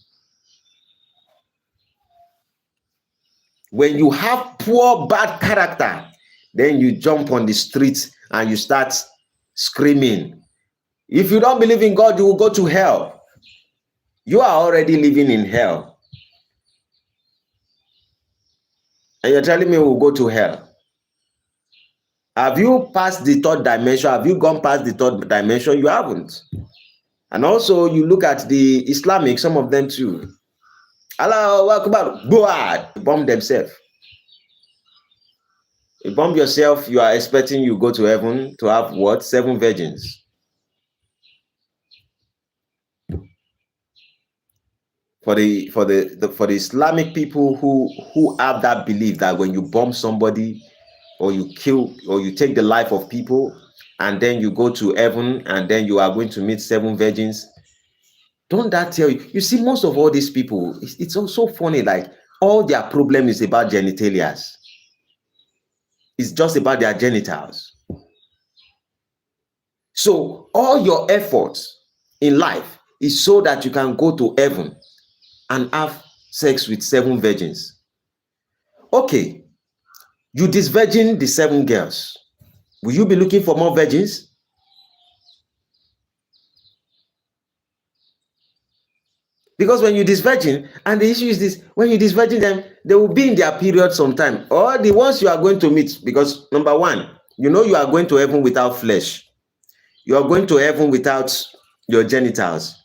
When you have poor, bad character, then you jump on the street and you start screaming. If you don't believe in God, you will go to hell. You are already living in hell. And you're telling me we'll go to hell. Have you passed the third dimension? Have you gone past the third dimension? You haven't. And also, you look at the Islamic, some of them too. Allah Akbar, bomb themselves. You bomb yourself, you are expecting you go to heaven to have what? 7 virgins. For the Islamic people who have that belief that when you bomb somebody or you kill or you take the life of people and then you go to heaven and then you are going to meet 7 virgins, don't that tell you? You see, most of all these people, it's also funny, like all their problem is about genitalias. It's just about their genitals. So all your efforts in life is so that you can go to heaven and have sex with 7 virgins. Okay, you disvirgin the 7 girls. Will you be looking for more virgins? Because when you disvirgin, and the issue is this, when you disvirgin them, they will be in their period sometime. Or the ones you are going to meet, because number one, you know you are going to heaven without flesh. You are going to heaven without your genitals.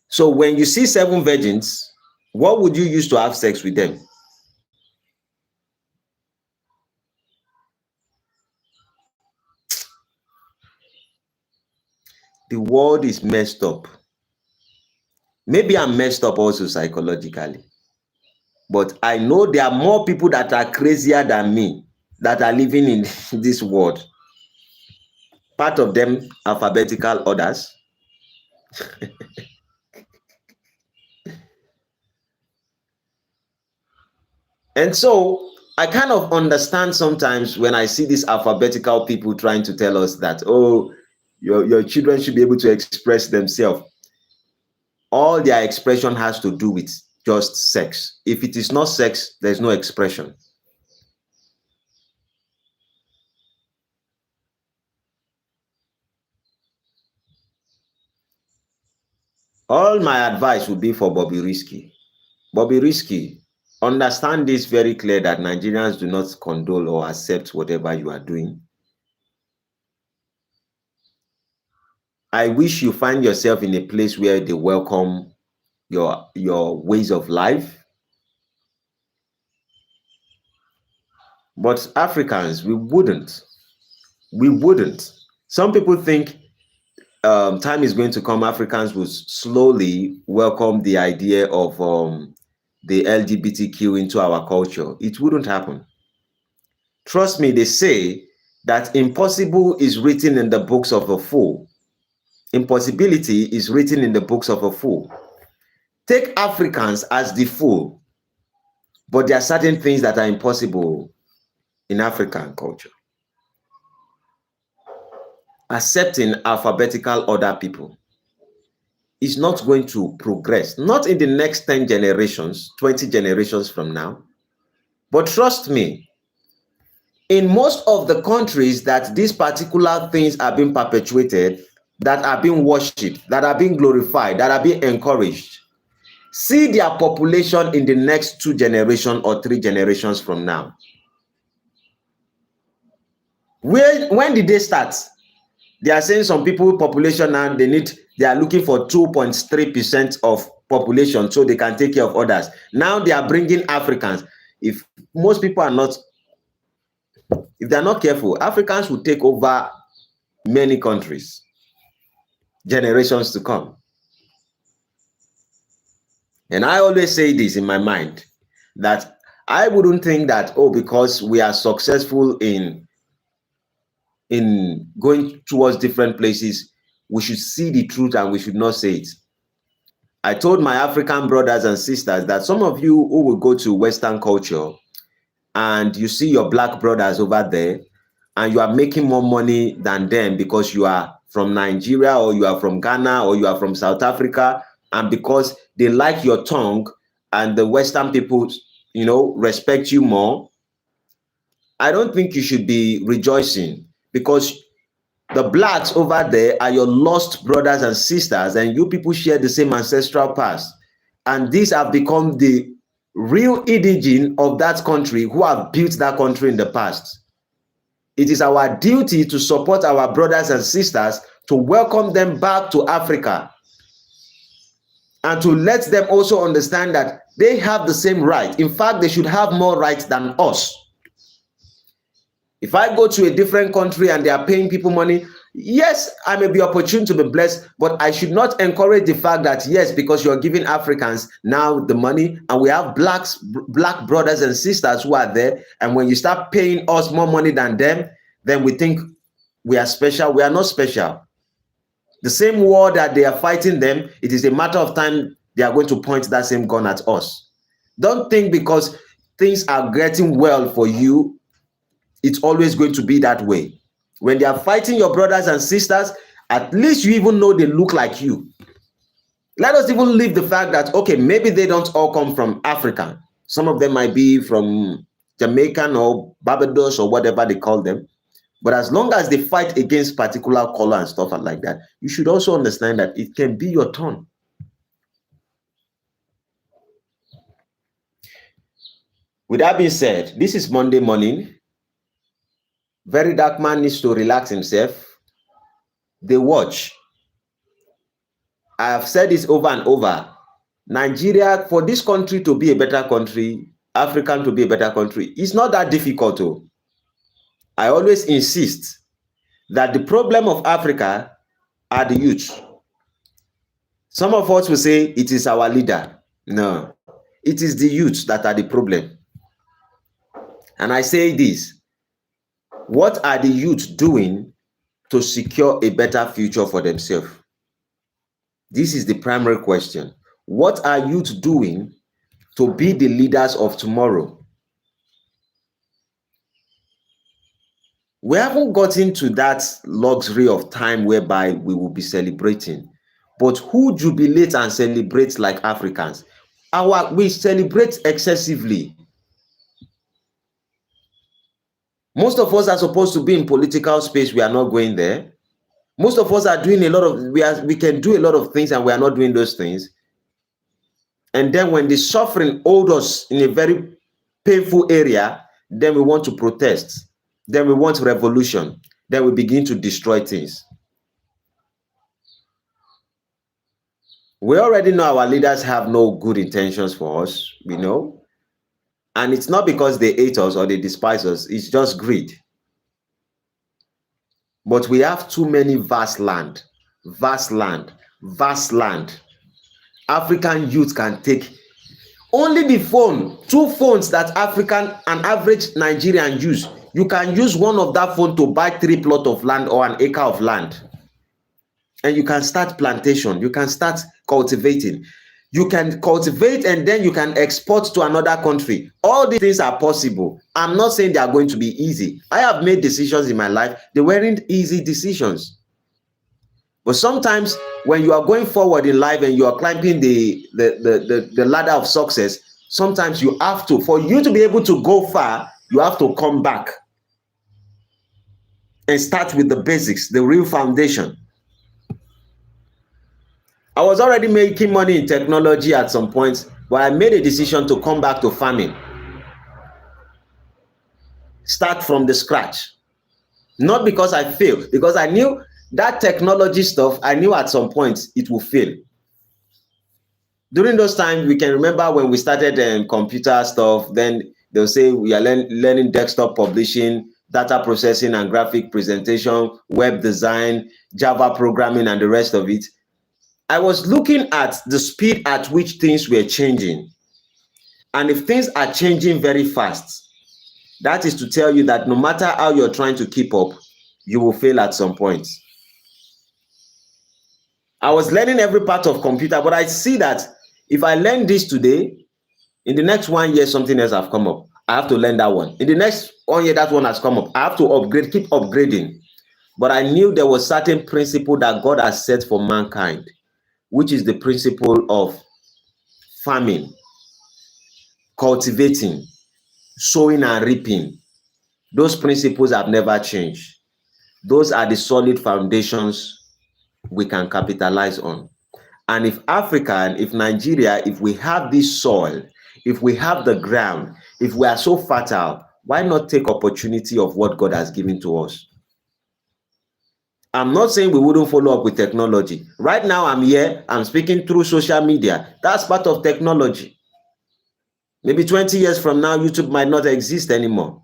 So when you see 7 virgins, what would you use to have sex with them? The world is messed up. Maybe I'm messed up also psychologically. But I know there are more people that are crazier than me that are living in this world. Part of them alphabetical orders. And so I kind of understand sometimes when I see these alphabetical people trying to tell us that, oh, your children should be able to express themselves. All their expression has to do with just sex. If it is not sex, there's no expression. All my advice would be for Bobbyrisky. Bobbyrisky, understand this very clear that Nigerians do not condole or accept whatever you are doing. I wish you find yourself in a place where they welcome your ways of life. But Africans, we wouldn't. We wouldn't. Some people think time is going to come, Africans will slowly welcome the idea of the LGBTQ into our culture. It wouldn't happen. Trust me, they say that impossible is written in the books of a fool. Impossibility is written in the books of a fool. Take Africans as the fool, but there are certain things that are impossible in African culture. Accepting alphabetical order people is not going to progress, not in the next 10 generations, 20 generations from now. But trust me, in most of the countries that these particular things are being perpetuated, that are being worshipped, that are being glorified, that are being encouraged, see their population in the next 2 generations or 3 generations from now. When did they start? They are saying some people population now, they are looking for 2.3% of population so they can take care of others. Now they are bringing Africans. If most people are not, if they're not careful, Africans will take over many countries, generations to come. And I always say this in my mind, that I wouldn't think that, oh, because we are successful in going towards different places, we should see the truth and we should not say it. I told my African brothers and sisters that some of you who will go to Western culture and you see your black brothers over there and you are making more money than them because you are from Nigeria or you are from Ghana or you are from South Africa, and because they like your tongue and the Western people, respect you more, I don't think you should be rejoicing, because the blacks over there are your lost brothers and sisters, and you people share the same ancestral past. And these have become the real indigene of that country who have built that country in the past. It is our duty to support our brothers and sisters, to welcome them back to Africa, and to let them also understand that they have the same right. In fact, they should have more rights than us. If I go to a different country and they are paying people money, yes, I may be opportune to be blessed, but I should not encourage the fact that, yes, because you're giving Africans now the money and we have black brothers and sisters who are there, and when you start paying us more money than them, then we think we are special. We are not special. The same war that they are fighting them, it is a matter of time they are going to point that same gun at us. Don't think because things are getting well for you, it's always going to be that way. When they are fighting your brothers and sisters, at least you even know they look like you. Let us even leave the fact that, okay, maybe they don't all come from Africa. Some of them might be from Jamaican or Barbados or whatever they call them. But as long as they fight against particular color and stuff like that, you should also understand that it can be your turn. With that being said, this is Monday morning. Verydarkman needs to relax himself. They watch. I have said this over and over. Nigeria, for this country to be a better country, African to be a better country, it's not that difficult. Though. I always insist that the problem of Africa are the youth. Some of us will say it is our leader. No, it is the youth that are the problem. And I say this, what are the youth doing to secure a better future for themselves? This is the primary question. What are youth doing to be the leaders of tomorrow? We haven't gotten to that luxury of time whereby we will be celebrating. But who jubilate and celebrate like Africans? We celebrate excessively. Most of us are supposed to be in political space. We are not going there. Most of us are doing a lot of, we can do a lot of things and we are not doing those things. And then when the suffering hold us in a very painful area, then we want to protest. Then we want revolution. Then we begin to destroy things. We already know our leaders have no good intentions for us, we know. And it's not because they hate us or they despise us, it's just greed. But we have too many vast land. African youth can take only the phone, 2 phones that an average Nigerian use. You can use one of that phone to buy 3 plots of land or an acre of land. And you can start plantation. You can start cultivating. You can cultivate and then you can export to another country. All these things are possible. I'm not saying they are going to be easy. I have made decisions in my life. They weren't easy decisions. But sometimes when you are going forward in life and you are climbing the ladder of success, sometimes you have to, for you to be able to go far, you have to come back and start with the basics, the real foundation. I was already making money in technology at some point, but I made a decision to come back to farming. Start from the scratch. Not because I failed, because I knew that technology stuff, I knew at some point it will fail. During those times, we can remember when we started computer stuff, then they'll say we are learning desktop publishing, data processing and graphic presentation, web design, Java programming, and the rest of it. I was looking at the speed at which things were changing. And if things are changing very fast, that is to tell you that no matter how you're trying to keep up, you will fail at some point. I was learning every part of computer, but I see that if I learn this today, in the next 1 year, something else have come up. I have to learn that one. In the next 1 year, that one has come up. I have to upgrade, keep upgrading. But I knew there was certain principle that God has set for mankind, which is the principle of farming, cultivating, sowing and reaping. Those principles have never changed. Those are the solid foundations we can capitalize on. And if Africa and if Nigeria, if we have this soil, if we have the ground, if we are so fertile, why not take opportunity of what God has given to us? I'm not saying we wouldn't follow up with technology. Right now, I'm here, I'm speaking through social media. That's part of technology. Maybe 20 years from now, YouTube might not exist anymore.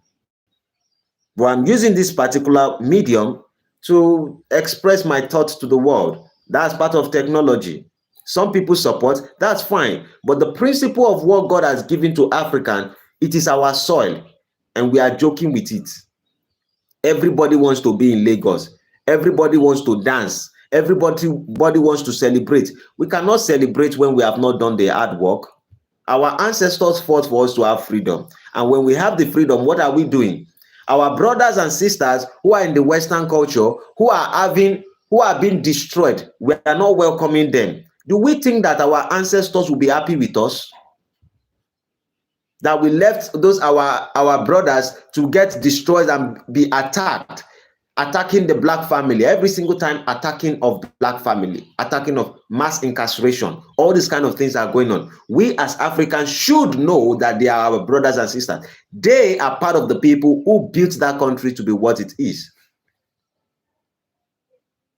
But I'm using this particular medium to express my thoughts to the world. That's part of technology. Some people support, that's fine. But the principle of what God has given to African, it is our soil, and we are joking with it. Everybody wants to be in Lagos. Everybody wants to dance. Everybody wants to celebrate. We cannot celebrate when we have not done the hard work. Our ancestors fought for us to have freedom. And when we have the freedom, what are we doing? Our brothers and sisters who are in the Western culture, who are being destroyed, we are not welcoming them. Do we think that our ancestors will be happy with us? That we left those our brothers to get destroyed and be attacked, attacking the black family every single time, attacking of black family, attacking of mass incarceration, all these kind of things are going on. We as Africans should know that they are our brothers and sisters. They are part of the people who built that country to be what it is.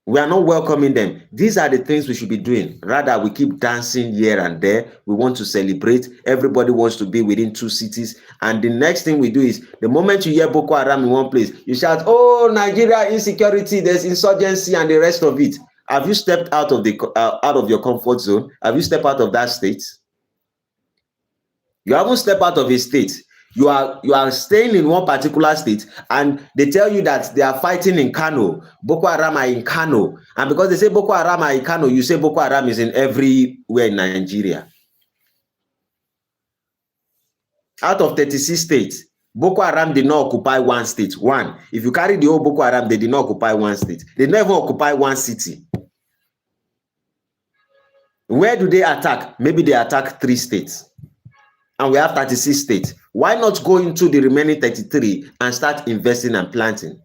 We are not welcoming them. These are the things we should be doing. Rather, we keep dancing here and there. We want to celebrate. Everybody wants to be within 2 cities. And the next thing we do is, the moment you hear Boko Haram in one place, you shout, oh, Nigeria, insecurity, there's insurgency and the rest of it. Have you stepped out of your comfort zone? Have you stepped out of that state? You haven't stepped out of a state. You are staying in one particular state, and they tell you that they are fighting in Kano. Boko Haram are in Kano, and because they say Boko Haram are in Kano, you say Boko Haram is in everywhere in Nigeria. Out of 36 states, Boko Haram did not occupy one state. One, if you carry the whole Boko Haram, they did not occupy one state. They never occupy one city. Where do they attack? Maybe they attack 3 states. And we have 36 states. Why not go into the remaining 33 and start investing and planting?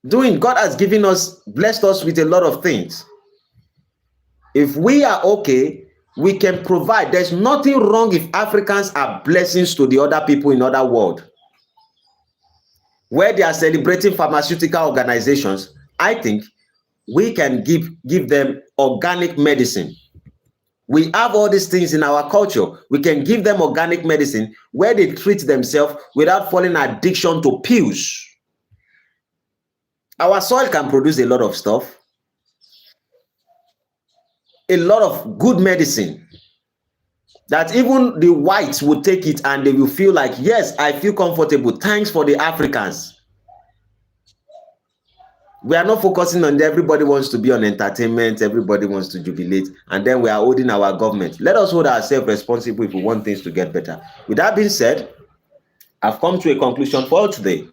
God has given us, blessed us with a lot of things. If we are okay, we can provide. There's nothing wrong if Africans are blessings to the other people in other world. Where they are celebrating pharmaceutical organizations, I think we can give them organic medicine. We have all these things in our culture. We can give them organic medicine where they treat themselves without falling addiction to pills. Our soil can produce a lot of stuff. A lot of good medicine that even the whites will take it and they will feel like, yes, I feel comfortable. Thanks for the Africans. We are not focusing on everybody wants to be on entertainment, everybody wants to jubilate, and then we are holding our government. Let us hold ourselves responsible if we want things to get better. With that being said, I've come to a conclusion for today.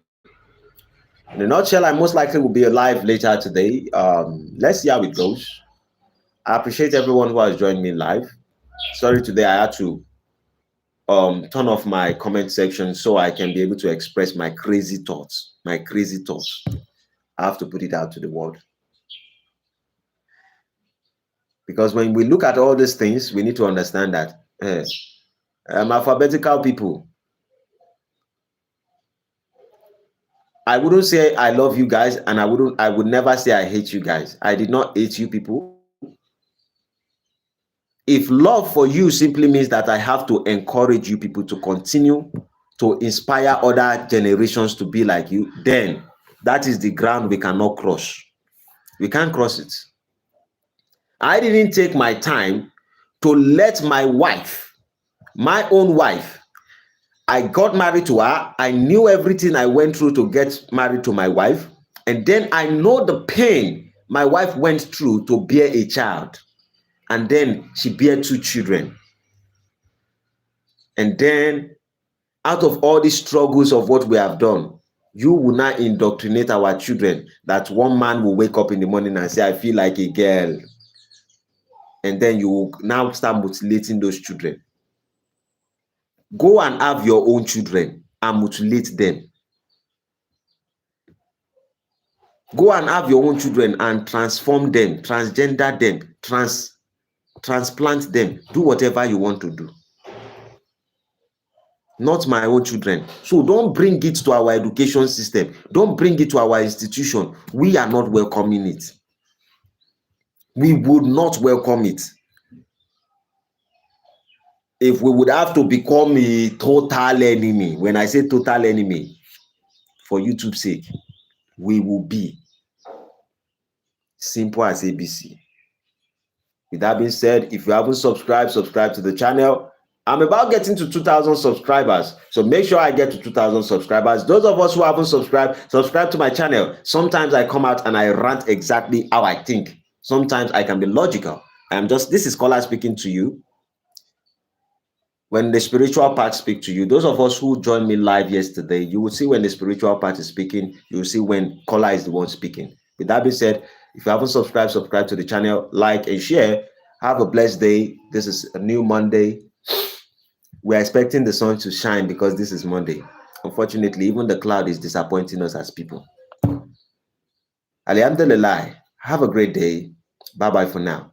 In a nutshell, I most likely will be alive later today. Let's see how it goes. I appreciate everyone who has joined me live. Sorry, today I had to turn off my comment section so I can be able to express my crazy thoughts. I have to put it out to the world. Because when we look at all these things, we need to understand that alphabetical people. I wouldn't say I love you guys, and I would never say I hate you guys. I did not hate you people. If love for you simply means that I have to encourage you people to continue to inspire other generations to be like you, then that is the ground we cannot cross. We can't cross it. I didn't take my time to let my wife, my own wife, I got married to her. I knew everything I went through to get married to my wife. And then I know the pain my wife went through to bear a child. And then she bare 2 children. And then out of all these struggles of what we have done, you will not indoctrinate our children that one man will wake up in the morning and say, I feel like a girl. And then you will now start mutilating those children. Go and have your own children and mutilate them. Go and have your own children and transform them, transgender them, transplant them. Do whatever you want to do. Not my own children. So don't bring it to our education system. Don't bring it to our institution. We are not welcoming it. We would not welcome it. if we would have to become a total enemy, when I say total enemy, for YouTube's sake, we will be simple as ABC. With that being said, if you haven't subscribed, subscribe to the channel. I'm about getting to 2,000 subscribers, so make sure I get to 2,000 subscribers. Those of us who haven't subscribed, subscribe to my channel. Sometimes I come out and I rant exactly how I think. Sometimes I can be logical. This is Scholar speaking to you. When the spiritual part speak to you, those of us who joined me live yesterday, you will see when the spiritual part is speaking, you will see when Scholar is the one speaking. With that being said, if you haven't subscribed, subscribe to the channel, like and share. Have a blessed day. This is a new Monday. We're expecting the sun to shine because this is Monday. Unfortunately, even the cloud is disappointing us as people. Alhamdulillah. Have a great day. Bye-bye for now.